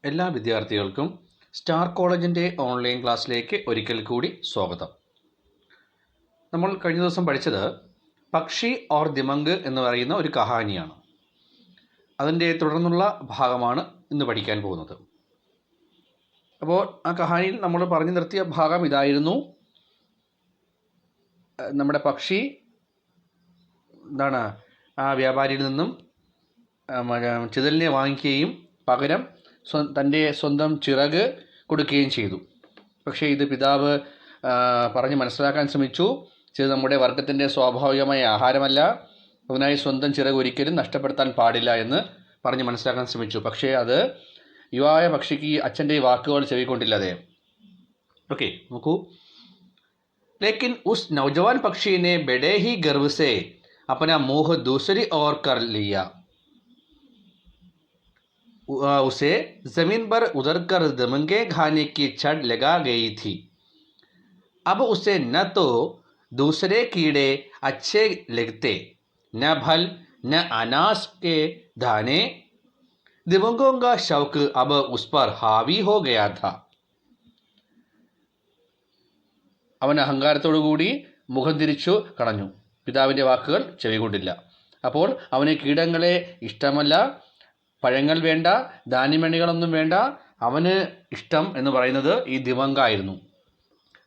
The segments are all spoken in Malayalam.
എല്ലാ വിദ്യാർത്ഥികൾക്കും സ്റ്റാർ കോളേജിൻ്റെ ഓൺലൈൻ ക്ലാസ്സിലേക്ക് ഒരിക്കൽ കൂടി സ്വാഗതം. നമ്മൾ കഴിഞ്ഞ ദിവസം പഠിച്ചത് പക്ഷി ഓർ ദിമങ്ക് എന്ന് പറയുന്ന ഒരു കഹാനിയാണ്. അതിൻ്റെ തുടർന്നുള്ള ഭാഗമാണ് ഇന്ന് പഠിക്കാൻ പോകുന്നത്. അപ്പോൾ ആ കഹാനിയിൽ നമ്മൾ പറഞ്ഞു നിർത്തിയ ഭാഗം ഇതായിരുന്നു. നമ്മുടെ പക്ഷി ആ വ്യാപാരിയിൽ നിന്നും ചിതലിനെ വാങ്ങിക്കുകയും പകരം തൻ്റെ സ്വന്തം ചിറക് കൊടുക്കുകയും ചെയ്തു. പക്ഷേ ഇത് പിതാവ് പറഞ്ഞ് മനസ്സിലാക്കാൻ ശ്രമിച്ചു. ഇത് നമ്മുടെ വർഗത്തിൻ്റെ സ്വാഭാവികമായ ആഹാരമല്ല, അതിനായി സ്വന്തം ചിറക് ഒരിക്കലും നഷ്ടപ്പെടുത്താൻ പാടില്ല എന്ന് പറഞ്ഞ് മനസ്സിലാക്കാൻ ശ്രമിച്ചു. പക്ഷേ അത് യുവായ പക്ഷിക്ക് അച്ഛൻ്റെ വാക്കുകൾ ചെവിക്കൊണ്ടില്ല അദ്ദേഹം. ഓക്കെ, നോക്കൂ. लेकिन उस नौजवान पक्षी ने बड़े ही गर्व से अपना मुंह दूसरी ओर कर लिया. उसे जमीन पर उतरकर दमंगे खाने की छड़ लगा गई थी. अब उसे न तो दूसरे कीड़े अच्छे लगते, न फल, न अनाज के दाने. दिमंगों का शौक अब उस पर हावी हो गया था. അവൻ അഹങ്കാരത്തോടുകൂടി മുഖം തിരിച്ചു കളഞ്ഞു. പിതാവിൻ്റെ വാക്കുകൾ ചെവികൊണ്ടില്ല. അപ്പോൾ അവന് കീടങ്ങളെ ഇഷ്ടമല്ല, പഴങ്ങൾ വേണ്ട, ധാന്യമണികളൊന്നും വേണ്ട. അവന് ഇഷ്ടം എന്ന് പറയുന്നത് ഈ ദിമങ്കായിരുന്നു.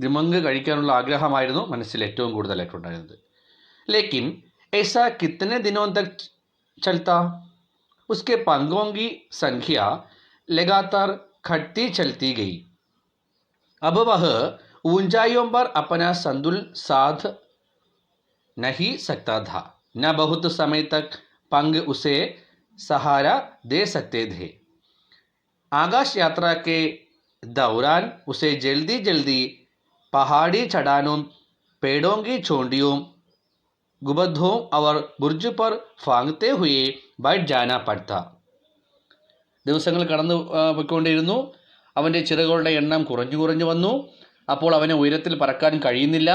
ദിമങ്ക് കഴിക്കാനുള്ള ആഗ്രഹമായിരുന്നു മനസ്സിൽ ഏറ്റവും കൂടുതലായിട്ടുണ്ടായിരുന്നത്. ലേക്കിൻ ऐसा कितने दिनों तक चलता. उसके पंखों की संख्या लगातार घटती चलती गई. अब वह ऊंचाइयों पर अपना संतुलन साध नहीं सकता था. न बहुत समय तक पंख उसे सहारा दे सकते थे. आकाश यात्रा के दौरान उसे जल्दी जल्दी पहाड़ी चढ़ानों, पेड़ों की चोटियों, गुंबदों और बुर्ज पर फांगते हुए बैठ जाना पड़ता. ദിവസങ്ങൾ കടന്നു പോയിക്കൊണ്ടിരുന്നു. അവൻ്റെ ചിറകുകളുടെ എണ്ണം കുറഞ്ഞു വന്നു. അപ്പോൾ അവന് ഉയരത്തിൽ പറക്കാൻ കഴിയുന്നില്ല.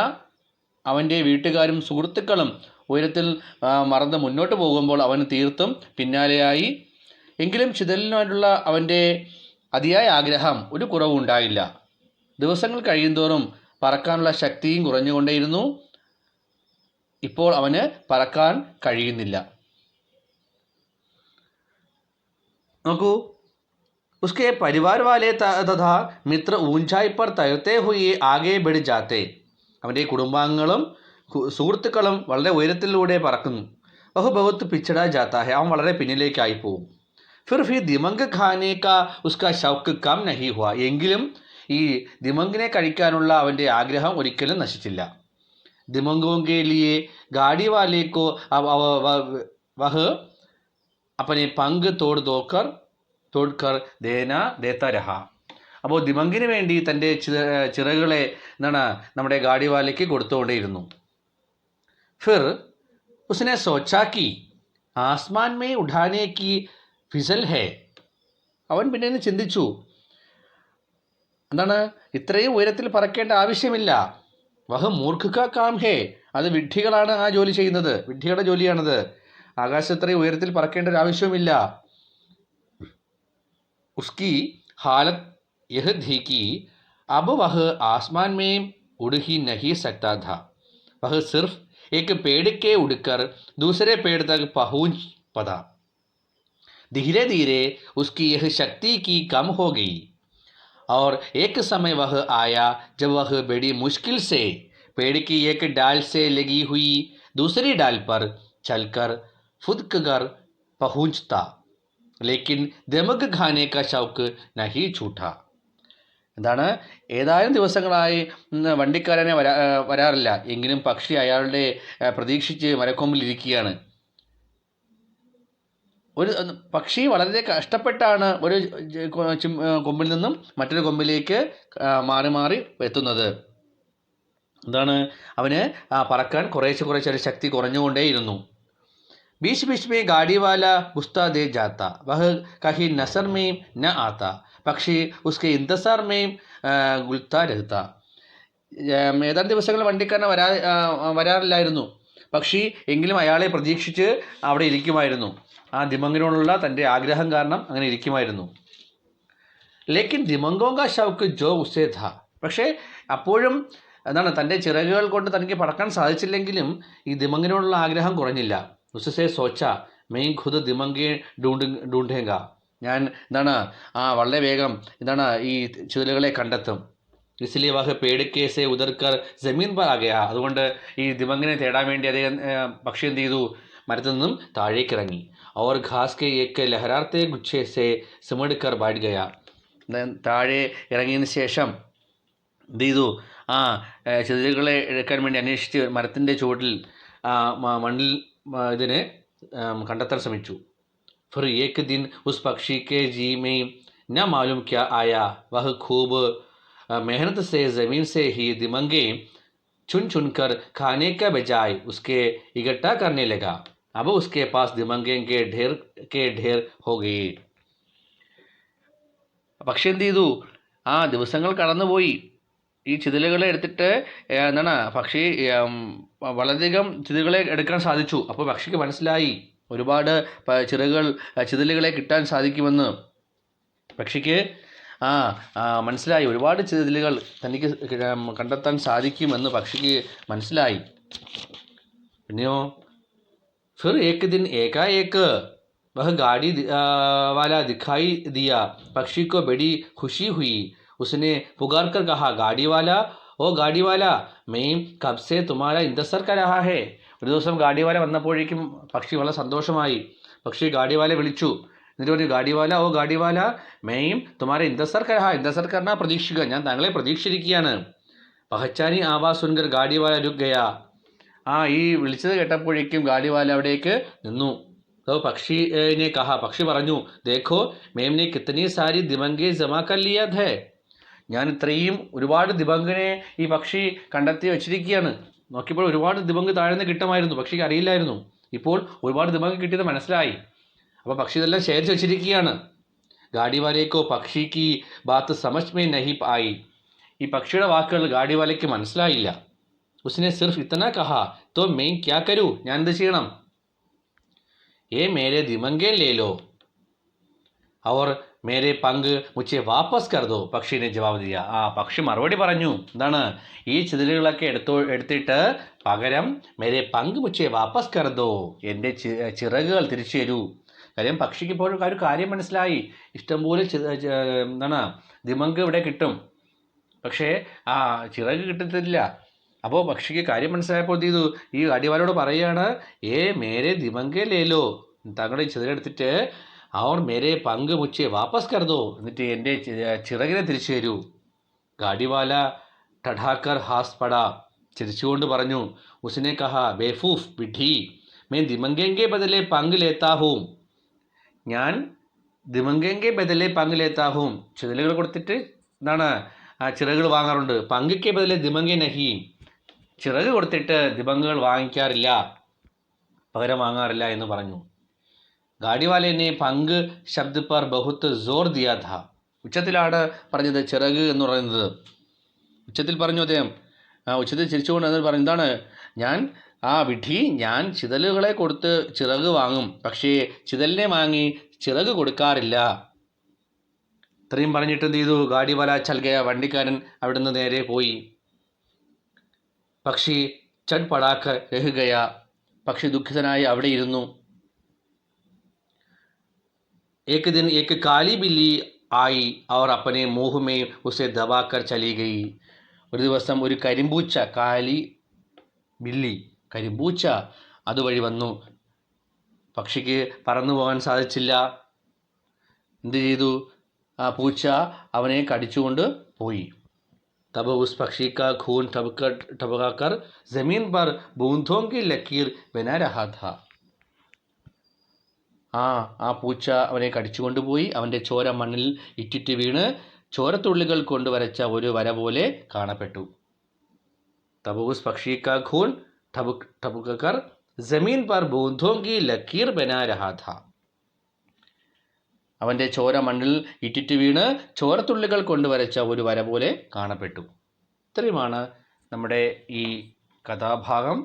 അവൻ്റെ വീട്ടുകാരും സുഹൃത്തുക്കളും ഉയരത്തിൽ മറന്ന് മുന്നോട്ട് പോകുമ്പോൾ അവന് തീർത്തും പിന്നാലെയായി. എങ്കിലും ചിതലിനായിട്ടുള്ള അവൻ്റെ അതിയായ ആഗ്രഹം ഒരു കുറവും ഉണ്ടായില്ല. ദിവസങ്ങൾ കഴിയുന്തോറും പറക്കാനുള്ള ശക്തിയും കുറഞ്ഞുകൊണ്ടേയിരുന്നു. ഇപ്പോൾ അവന് പറക്കാൻ കഴിയുന്നില്ല. നോക്കൂ. उसके परिवार वाले तथा मित्र ऊंचाई पर तैरते हुए आगे बढ़ जाते. അവൻ്റെ കുടുംബാംഗങ്ങളും സുഹൃത്തുക്കളും വളരെ ഉയരത്തിലൂടെ പറക്കുന്നു. വഹു ബഹുത്ത് പിച്ചടാ ജാത്താ ഹെ. അവൻ വളരെ പിന്നിലേക്കായി പോകും. ഫിർ ഭി ദിമങ്ക് ഖാനെ കാ ഉസ്കാ ഷൗക്ക് കം നഹി ഹുവ. എങ്കിലും ഈ ദിമങ്കിനെ കഴിക്കാനുള്ള അവൻ്റെ ആഗ്രഹം ഒരിക്കലും നശിച്ചില്ല. ദിമങ്കോं के लिए गाड़ी वाले को वह अपने पंख തോഡ്കർ ദേത്ത രഹ. അപ്പോൾ ദിമങ്കിന് വേണ്ടി തൻ്റെ ചിറകുകളെ നമ്മുടെ ഗാഡിവാലയ്ക്ക് കൊടുത്തുകൊണ്ടേയിരുന്നു. ഫിർ ഉസ്നെ സോച്ചാ കി ആസ്മാൻ മേ ഉഠാനെ കി ഫിസൽ ഹേ. അവൻ പിന്നെ ചിന്തിച്ചു, ഇത്രയും ഉയരത്തിൽ പറക്കേണ്ട ആവശ്യമില്ല. വഹ് മൂർഖ കാ കാം ഹേ. അത് വിഡ്ഢികളാണ് ആ ജോലി ചെയ്യുന്നത്, വിഡ്ഢികളുടെ ജോലിയാണത്. ആകാശത്ത് ഇത്രയും ഉയരത്തിൽ പറക്കേണ്ട ഒരു ആവശ്യമില്ല. उसकी हालत यह थी कि अब वह आसमान में उड़ ही नहीं सकता था. वह सिर्फ एक पेड़ के उड़कर दूसरे पेड़ तक पहुंच पड़ा. धीरे धीरे उसकी यह शक्ति की कम हो गई और एक समय वह आया जब वह बड़ी मुश्किल से पेड़ की एक डाल से लगी हुई दूसरी डाल पर चलकर फुदक कर पहुंचता. ലേക്കിൻ ദമക് ഖാനെ കാ ഷൗക്ക് നഹി ഛൂട്ടാ. ഏതാനും ദിവസങ്ങളായി വണ്ടിക്കാരനെ വരാറില്ല. എങ്കിലും പക്ഷി അയാളുടെ പ്രതീക്ഷിച്ച് മരക്കൊമ്പിലിരിക്കുകയാണ്. ഒരു പക്ഷി വളരെ കഷ്ടപ്പെട്ടാണ് ഒരു കൊമ്പിൽ നിന്നും മറ്റൊരു കൊമ്പിലേക്ക് മാറി എത്തുന്നത്. അവന് പറക്കാൻ കുറേശ്ശെ ശക്തി കുറഞ്ഞുകൊണ്ടേയിരുന്നു. बीच बीच में गाड़ी वाला गुस्सा दे जाता. वह कहीं नसर में न आता. പക്ഷി उसके इंतजार में गुलता रहता. ഏതാനും ദിവസങ്ങൾ വണ്ടിക്കാരൻ വരാറില്ലായിരുന്നു. പക്ഷി എങ്കിലും അയാളെ പ്രതീക്ഷിച്ച് അവിടെ ഇരിക്കുമായിരുന്നു. ആ ദിമങ്കിനോടുള്ള തൻ്റെ ആഗ്രഹം കാരണം അങ്ങനെ ഇരിക്കുമായിരുന്നു. ലേക്കിൻ ദിമംഗോങ്ക ഷൗക്ക് ജോ ഉസേ ഥ. പക്ഷേ അപ്പോഴും എന്താണ് തൻ്റെ ചിറകുകൾ കൊണ്ട് തനിക്ക് പറക്കാൻ സാധിച്ചില്ലെങ്കിലും ഈ ദിമങ്കിനോടുള്ള ആഗ്രഹം കുറഞ്ഞില്ല. ഉസ്സേ സോച്ച മെയിൻ ഖുദ് ദിമങ്കെ ഡൂണ്ടേങ്ക. ഞാൻ എന്താണ് വളരെ വേഗം എന്താണ് ഈ ചിതലുകളെ കണ്ടെത്തും. ഇസ്ലി വഹ് പേടിക്കെ സെ ഉദർക്കർ ജമീൻ പർ ആ ഗയ. അതുകൊണ്ട് ഈ ദിമങ്കിനെ തേടാൻ വേണ്ടി അദ്ദേഹം പക്ഷി എന്ത് ചെയ്തു, മരത്തിൽ നിന്നും താഴേക്കിറങ്ങി. അവർ ഘാസ് കെ ഏക്ക് ലഹരാർത്തെ ഗുച്ഛേ സെ സിമടുക്കർ ബാഡ് ഗയ. താഴെ ഇറങ്ങിയതിന് ശേഷം എന്ത് ചെയ്തു, ചിതലുകളെ എടുക്കാൻ വേണ്ടി അന്വേഷിച്ച് മരത്തിൻ്റെ ചുവട്ടിൽ മണ്ണിൽ ഇതിനെ കണ്ടെത്താൻ ശ്രമിച്ചു. फिर एक दिन उस पक्षी के जी में न मालूम क्या आया, वह खूब मेहनत से ज़मीन से ही दिमंगे चुन चुनकर खाने का बजाय उसके इकट्ठा करने लगा. अब उसके पास दिमंगे के ढेर हो गए. പക്ഷി എന്ത് ചെയ്തു, ദിവസങ്ങൾ കടന്നുപോയി. ഈ ചിതലുകളെ എടുത്തിട്ട് എന്താണ് പക്ഷി വളരെയധികം ചിതലുകളെ എടുക്കാൻ സാധിച്ചു. അപ്പോൾ പക്ഷിക്ക് മനസ്സിലായി ഒരുപാട് ചിതലുകളെ കിട്ടാൻ സാധിക്കുമെന്ന്. പക്ഷിക്ക് മനസ്സിലായി ഒരുപാട് ചിതലുകൾ തനിക്ക് കണ്ടെത്താൻ സാധിക്കുമെന്ന് പക്ഷിക്ക് മനസ്സിലായി. പിന്നെയോ फिर एक दिन एकाएक वह गाड़ी वाला दिखाई दिया. पक्षी को बड़ी खुशी हुई. उसने पुकार कर कहा, गाड़ी वाला, ओ गाड़ी वाला, मैं कब से तुम्हारा इंतजार कर रहा है. ഒരു ദിവസം ഗാഡിവാല വന്നപ്പോഴേക്കും പക്ഷി വളരെ സന്തോഷമായി. പക്ഷി ഗാഡിവാലെ വിളിച്ചു. എന്നിട്ട് പറഞ്ഞു, ഗാഡിവാല, ഓ ഗാഡിവാല, മെയും തുമാരെ ഇന്തസർ കരഹ. ഇന്തസർ കർണ പ്രതീക്ഷിക്കുക, ഞാൻ താങ്കളെ പ്രതീക്ഷിച്ചിരിക്കുകയാണ്. പഹച്ചാനി ആവാസ് സുൻകർ ഗാഡിവാല രുക് ഗയ. ഈ വിളിച്ചത് കേട്ടപ്പോഴേക്കും ഗാഡിവാല അവിടേക്ക് നിന്നു. പക്ഷിനെ കഹ, പക്ഷി പറഞ്ഞു, ദേഖോ മേംനെ കിത്തനി സാരി ദിമംഗെ ജമാ കർ ലിയ ഥേ. ഞാൻ ഇത്രയും ഒരുപാട് ദിബങ്കിനെ ഈ പക്ഷി കണ്ടെത്തി വെച്ചിരിക്കുകയാണ്. നോക്കിയപ്പോൾ ഒരുപാട് ദിബങ്ക് താഴ്ന്ന് കിട്ടുമായിരുന്നു, പക്ഷിക്ക് അറിയില്ലായിരുന്നു. ഇപ്പോൾ ഒരുപാട് ദിബങ്ക് കിട്ടിയത് മനസ്സിലായി. അപ്പോൾ പക്ഷി ഇതെല്ലാം ശേഖരിച്ച് വെച്ചിരിക്കുകയാണ്. ഗാഡിവാലയ്ക്കോ പക്ഷിക്ക് ബാത്ത് സമജ് മേ നഹി ആയി. ഈ പക്ഷിയുടെ വാക്കുകൾ ഗാഡിവാലയ്ക്ക് മനസ്സിലായില്ല. ഉസ്നെ സിർഫ് ഇത്തന കഹ, തോ മെയിൻ ക്യാ കരൂ, ഞാൻ എന്ത് ചെയ്യണം. ഏ മേരെ ദിമങ്കെ ലേലോ അവർ മേരെ പങ്ക് മുച്ചെ വാപ്പസ് കർദോ. പക്ഷിനെ ജവാബ് ദിയ. പക്ഷി മറുപടി പറഞ്ഞു, എന്താണ്, ഈ ചിതലുകളൊക്കെ എടുത്തിട്ട് പകരം മേരെ പങ്ക് മുച്ചെ വാപ്പസ് കർദോ, എൻ്റെ ചിറകുകൾ തിരിച്ചു തരൂ. കാര്യം പക്ഷിക്ക് ഇപ്പോൾ ഒരു കാര്യം മനസ്സിലായി, ഇഷ്ടംപോലെ എന്താണ് ദിമങ്ക് ഇവിടെ കിട്ടും, പക്ഷേ ചിറക് കിട്ടത്തില്ല. അപ്പോൾ പക്ഷിക്ക് കാര്യം മനസ്സിലായപ്പോൾ എന്ത് ചെയ്തു, ഈ അടിവാലോട് പറയുകയാണ്, മേരെ ദിമങ്കെ ലേലോ, താങ്കളുടെ ചിതലെടുത്തിട്ട് അവർ മേരെ പങ്ക് മുച്ചെ വാപ്പസ് കർദോ, എന്നിട്ട് എൻ്റെ ചിറകിനെ തിരിച്ചു തരൂ. ഗാഡിവാല ടഠാക്കർ ഹാസ് പട, ചിരിച്ചുകൊണ്ട് പറഞ്ഞു, ഉസ്നെ കഹ, ബേഫൂഫ് വിഡ്ഢി, മേ ദിമങ്കെങ്കെ ബദലെ പങ്ക് ലേത്താഹൂം. ഞാൻ ദിമങ്കെങ്കെ ബദലെ പങ്ക് ലേത്താഹൂം, ചിതലുകൾ കൊടുത്തിട്ട് എന്താണ് ചിറകുകൾ വാങ്ങാറുണ്ട്. പങ്കിക്കെ ബദലെ ദിമങ്കെ നഹി, ചിറക് കൊടുത്തിട്ട് ദിബങ്കുകൾ വാങ്ങിക്കാറില്ല, പകരം വാങ്ങാറില്ല എന്ന് പറഞ്ഞു. ഗാഡിവാലേനെ പങ്ക് ശബ്ദ പർ ബഹുത്ത് ജോർ ദിയാ ഥാ. ഉച്ചത്തിലാണ് പറഞ്ഞത് ചിറക് എന്ന് പറയുന്നത്. ഉച്ചത്തിൽ പറഞ്ഞു അദ്ദേഹം. ഉച്ചത്തിൽ ചിരിച്ചുകൊണ്ട് എന്ന് പറഞ്ഞു, എന്താണ്, ഞാൻ വിഡ്ഢി, ഞാൻ ചിതലുകളെ കൊടുത്ത് ചിറക് വാങ്ങും, പക്ഷേ ചിതലിനെ വാങ്ങി ചിറക് കൊടുക്കാറില്ല. ഇത്രയും പറഞ്ഞിട്ട് എന്ത് ചെയ്തു, ഗാഡിവാല ചൽഗയ, വണ്ടിക്കാരൻ അവിടുന്ന് നേരെ പോയി. പക്ഷി ചട് പടാക്ക് രഹുകയ, പക്ഷി ദുഃഖിതനായി അവിടെ ഇരുന്നു. एक दिन एक काली बिल्ली आई और अपने मुंह में उसे दबाकर चली गई. ഒരു ദിവസം ഒരു കരിമ്പൂച്ച, കാലി ബില്ലി, കരിമ്പൂച്ച അതുവഴി വന്നു. പക്ഷിക്ക് പറന്നു പോകാൻ സാധിച്ചില്ല. എന്ത് ചെയ്തു, പൂച്ച അവനെ കടിച്ചുകൊണ്ട് പോയി. तब उस पक्षी का खून टपकाकर जमीन पर बूंदों की लकीर बना रहा था. പൂച്ച അവനെ കടിച്ചുകൊണ്ടുപോയി. അവൻ്റെ ചോര മണ്ണിൽ ഇറ്റിറ്റ് വീണ് ചോരത്തുള്ളികൾ കൊണ്ട് വരച്ച ഒരു വര പോലെ കാണപ്പെട്ടു. तब उस पक्षी का खून टपककर जमीन पर बूंदों की लकीर बना रहा था. അവൻ്റെ ചോര മണ്ണിൽ ഇറ്റിറ്റ് വീണ് ചോരത്തുള്ളികൾ കൊണ്ട് വരച്ച ഒരു വര പോലെ കാണപ്പെട്ടു. ഇത്രയുമാണ് നമ്മുടെ ഈ കഥാഭാഗം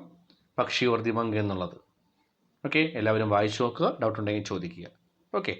പക്ഷി ഓർ ദിമങ്ക് എന്നുള്ളത്. ഓക്കെ, എല്ലാവരും വായിച്ചു നോക്കുക, ഡൗട്ട് ഉണ്ടെങ്കിൽ ചോദിക്കുക. ഓക്കെ.